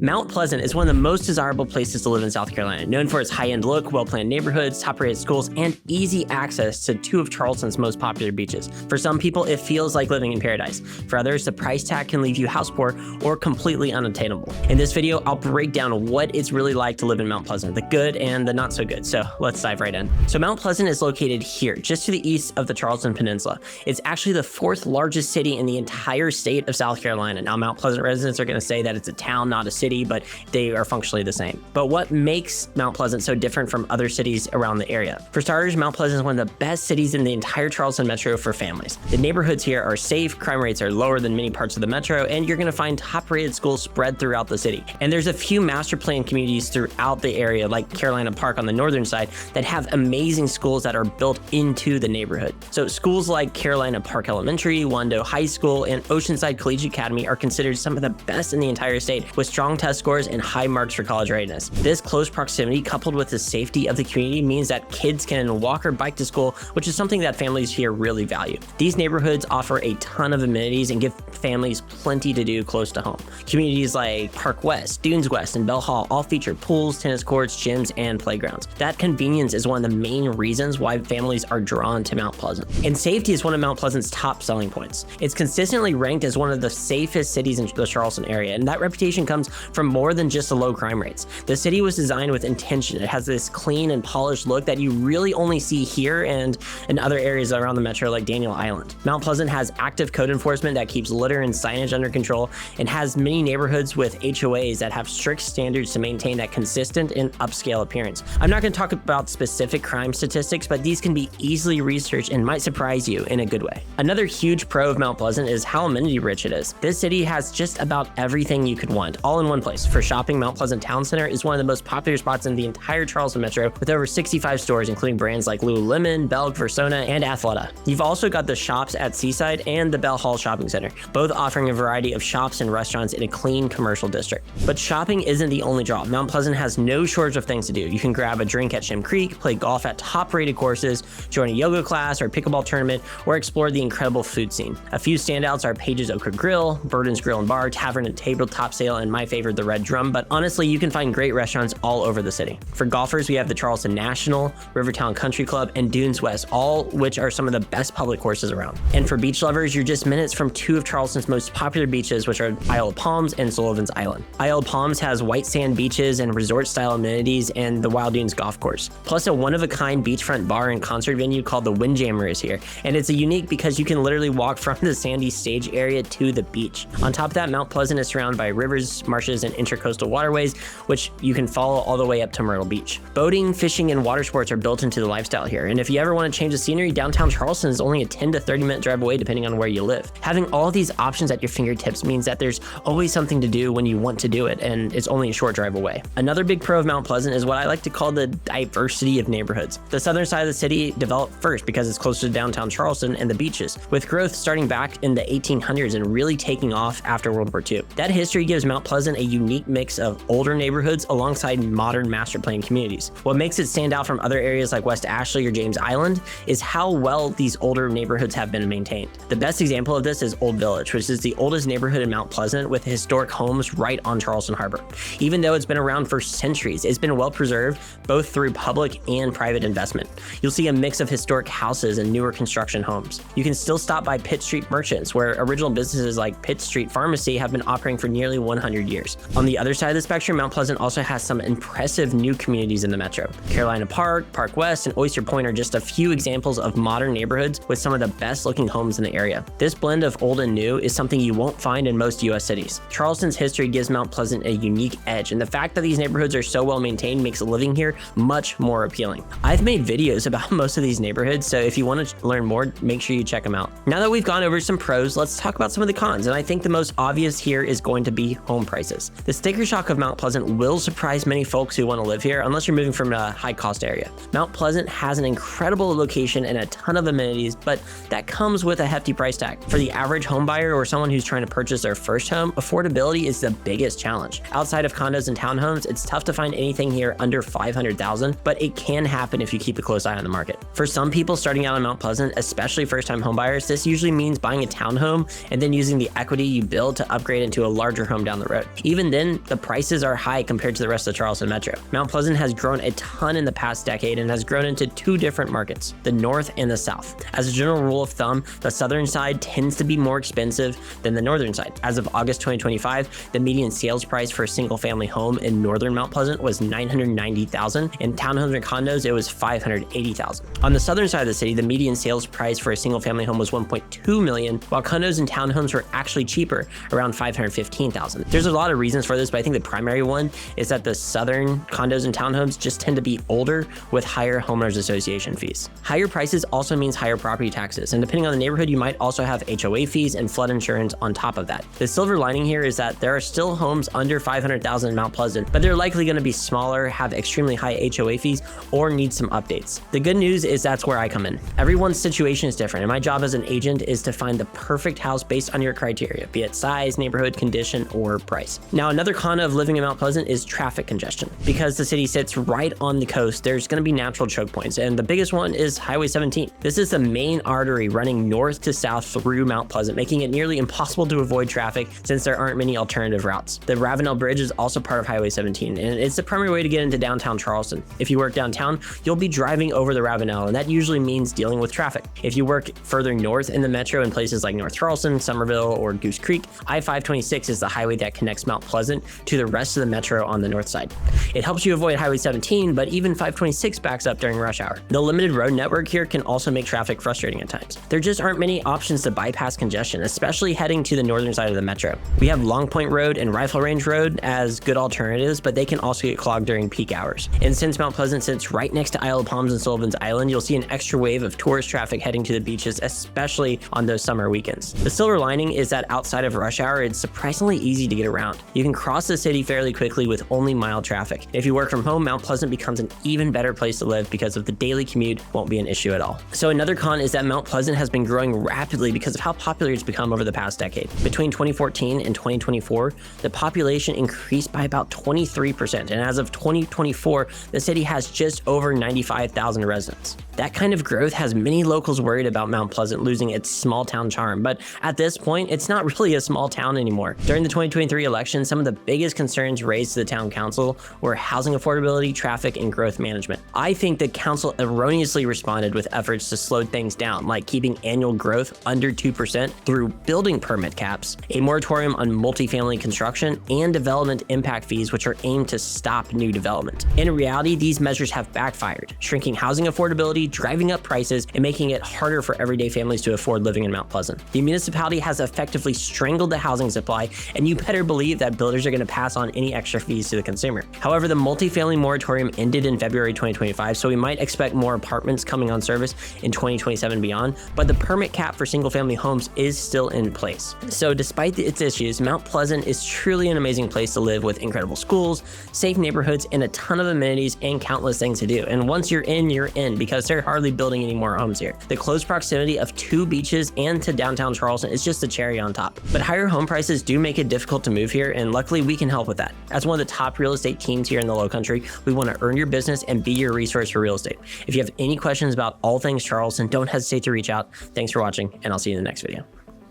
Mount Pleasant is one of the most desirable places to live in South Carolina, known for its high-end look, well-planned neighborhoods, top-rated schools, and easy access to two of Charleston's most popular beaches. For some people, it feels like living in paradise. For others, the price tag can leave you house poor or completely unattainable. In this video, I'll break down what it's really like to live in Mount Pleasant, the good and the not so good. So let's dive right in. So Mount Pleasant is located here, just to the east of the Charleston Peninsula. It's actually the fourth largest city in the entire state of South Carolina. Now, Mount Pleasant residents are going to say that it's a town, not a city, but they are functionally the same. But what makes Mount Pleasant so different from other cities around the area? For starters, Mount Pleasant is one of the best cities in the entire Charleston metro for families. The neighborhoods here are safe, crime rates are lower than many parts of the metro, and you're going to find top-rated schools spread throughout the city. And there's a few master plan communities throughout the area, like Carolina Park on the northern side, that have amazing schools that are built into the neighborhood. So schools like Carolina Park Elementary, Wando High School, and Oceanside Collegiate Academy are considered some of the best in the entire state, with strong test scores and high marks for college readiness. This close proximity, coupled with the safety of the community, means that kids can walk or bike to school, which is something that families here really value. These neighborhoods offer a ton of amenities and give families plenty to do close to home. Communities like Park West, Dunes West, and Bell Hall all feature pools, tennis courts, gyms, and playgrounds. That convenience is one of the main reasons why families are drawn to Mount Pleasant. And safety is one of Mount Pleasant's top selling points. It's consistently ranked as one of the safest cities in the Charleston area, and that reputation comes from more than just the low crime rates. The city was designed with intention. It has this clean and polished look that you really only see here and in other areas around the metro like Daniel Island. Mount Pleasant has active code enforcement that keeps litter and signage under control, and has many neighborhoods with HOAs that have strict standards to maintain that consistent and upscale appearance. I'm not going to talk about specific crime statistics, but these can be easily researched and might surprise you in a good way. Another huge pro of Mount Pleasant is how amenity rich it is. This city has just about everything you could want, all in one place. For shopping, Mount Pleasant Town Center is one of the most popular spots in the entire Charleston metro, with over 65 stores, including brands like Lululemon, Belk, Versona, and Athleta. You've also got the shops at Seaside and the Bell Hall Shopping Center, both offering a variety of shops and restaurants in a clean commercial district. But shopping isn't the only draw. Mount Pleasant has no shortage of things to do. You can grab a drink at Shem Creek, play golf at top-rated courses, join a yoga class or pickleball tournament, or explore the incredible food scene. A few standouts are Page's Ochre Grill, Burden's Grill and Bar, Tavern and Tabletop Sale, and my favorite, the Red Drum, but honestly, you can find great restaurants all over the city. For golfers, we have the Charleston National, Rivertown Country Club, and Dunes West, all which are some of the best public courses around. And for beach lovers, you're just minutes from two of Charleston's most popular beaches, which are Isle of Palms and Sullivan's Island. Isle of Palms has white sand beaches and resort-style amenities, and the Wild Dunes Golf Course. Plus, a one-of-a-kind beachfront bar and concert venue called the Windjammer is here, and it's unique because you can literally walk from the sandy stage area to the beach. On top of that, Mount Pleasant is surrounded by rivers, marshes, and intercoastal waterways, which you can follow all the way up to Myrtle Beach. Boating, fishing, and water sports are built into the lifestyle here, and if you ever want to change the scenery, downtown Charleston is only a 10 to 30-minute drive away depending on where you live. Having all these options at your fingertips means that there's always something to do when you want to do it, and it's only a short drive away. Another big pro of Mount Pleasant is what I like to call the diversity of neighborhoods. The southern side of the city developed first because it's closer to downtown Charleston and the beaches, with growth starting back in the 1800s and really taking off after World War II. That history gives Mount Pleasant a unique mix of older neighborhoods alongside modern master plan communities. What makes it stand out from other areas like West Ashley or James Island is how well these older neighborhoods have been maintained. The best example of this is Old Village, which is the oldest neighborhood in Mount Pleasant with historic homes right on Charleston Harbor. Even though it's been around for centuries, it's been well preserved both through public and private investment. You'll see a mix of historic houses and newer construction homes. You can still stop by Pitt Street Merchants, where original businesses like Pitt Street Pharmacy have been operating for nearly 100 years. On the other side of the spectrum, Mount Pleasant also has some impressive new communities in the metro. Carolina Park, Park West, and Oyster Point are just a few examples of modern neighborhoods with some of the best looking homes in the area. This blend of old and new is something you won't find in most US cities. Charleston's history gives Mount Pleasant a unique edge, and the fact that these neighborhoods are so well maintained makes living here much more appealing. I've made videos about most of these neighborhoods, so if you want to learn more, make sure you check them out. Now that we've gone over some pros, let's talk about some of the cons, and I think the most obvious here is going to be home prices. The sticker shock of Mount Pleasant will surprise many folks who want to live here, unless you're moving from a high-cost area. Mount Pleasant has an incredible location and a ton of amenities, but that comes with a hefty price tag. For the average home buyer or someone who's trying to purchase their first home, affordability is the biggest challenge. Outside of condos and townhomes, it's tough to find anything here under $500,000, but it can happen if you keep a close eye on the market. For some people starting out in Mount Pleasant, especially first-time homebuyers, this usually means buying a townhome and then using the equity you build to upgrade into a larger home down the road. Even even then, the prices are high compared to the rest of the Charleston metro. Mount Pleasant has grown a ton in the past decade and has grown into two different markets, the north and the south. As a general rule of thumb, the southern side tends to be more expensive than the northern side. As of August 2025, the median sales price for a single family home in northern Mount Pleasant was $990,000. In townhomes and condos, it was $580,000. On the southern side of the city, the median sales price for a single family home was $1.2 million, while condos and townhomes were actually cheaper, around $515,000. There's a lot of reasons for this, but I think the primary one is that the southern condos and townhomes just tend to be older with higher homeowners association fees. Higher prices also means higher property taxes, and depending on the neighborhood, you might also have HOA fees and flood insurance on top of that. The silver lining here is that there are still homes under $500,000 in Mount Pleasant, but they're likely going to be smaller, have extremely high HOA fees, or need some updates. The good news is that's where I come in. Everyone's situation is different, and my job as an agent is to find the perfect house based on your criteria, be it size, neighborhood, condition, or price. Now, another con of living in Mount Pleasant is traffic congestion. Because the city sits right on the coast, there's going to be natural choke points, and the biggest one is Highway 17. This is the main artery running north to south through Mount Pleasant, making it nearly impossible to avoid traffic since there aren't many alternative routes. The Ravenel Bridge is also part of Highway 17, and it's the primary way to get into downtown Charleston. If you work downtown, you'll be driving over the Ravenel, and that usually means dealing with traffic. If you work further north in the metro in places like North Charleston, Somerville, or Goose Creek, I-526 is the highway that connects Mount Pleasant to the rest of the metro on the north side. It helps you avoid Highway 17, but even 526 backs up during rush hour. The limited road network here can also make traffic frustrating at times. There just aren't many options to bypass congestion, especially heading to the northern side of the metro. We have Long Point Road and Rifle Range Road as good alternatives, but they can also get clogged during peak hours. And since Mount Pleasant sits right next to Isle of Palms and Sullivan's Island, you'll see an extra wave of tourist traffic heading to the beaches, especially on those summer weekends. The silver lining is that outside of rush hour, it's surprisingly easy to get around. You can cross the city fairly quickly with only mild traffic. If you work from home, Mount Pleasant becomes an even better place to live because of the daily commute won't be an issue at all. So another con is that Mount Pleasant has been growing rapidly because of how popular it's become over the past decade. Between 2014 and 2024, the population increased by about 23%, and as of 2024, the city has just over 95,000 residents. That kind of growth has many locals worried about Mount Pleasant losing its small town charm, but at this point, it's not really a small town anymore. During the 2023 election, some of the biggest concerns raised to the town council were housing affordability, traffic, and growth management. I think the council erroneously responded with efforts to slow things down, like keeping annual growth under 2% through building permit caps, a moratorium on multifamily construction, and development impact fees, which are aimed to stop new development. In reality, these measures have backfired, shrinking housing affordability, driving up prices, and making it harder for everyday families to afford living in Mount Pleasant. The municipality has effectively strangled the housing supply, and you better believe that builders are going to pass on any extra fees to the consumer. However, the multifamily moratorium ended in February 2025, so we might expect more apartments coming on service in 2027 and beyond, but the permit cap for single-family homes is still in place. So despite its issues, Mount Pleasant is truly an amazing place to live with incredible schools, safe neighborhoods, and a ton of amenities and countless things to do. And once you're in because they're hardly building any more homes here. The close proximity of two beaches and to downtown Charleston is just the cherry on top. But higher home prices do make it difficult to move here, and luckily we can help with that. As one of the top real estate teams here in the Lowcountry, we want to earn your business and be your resource for real estate. If you have any questions about all things Charleston, don't hesitate to reach out. Thanks for watching, and I'll see you in the next video.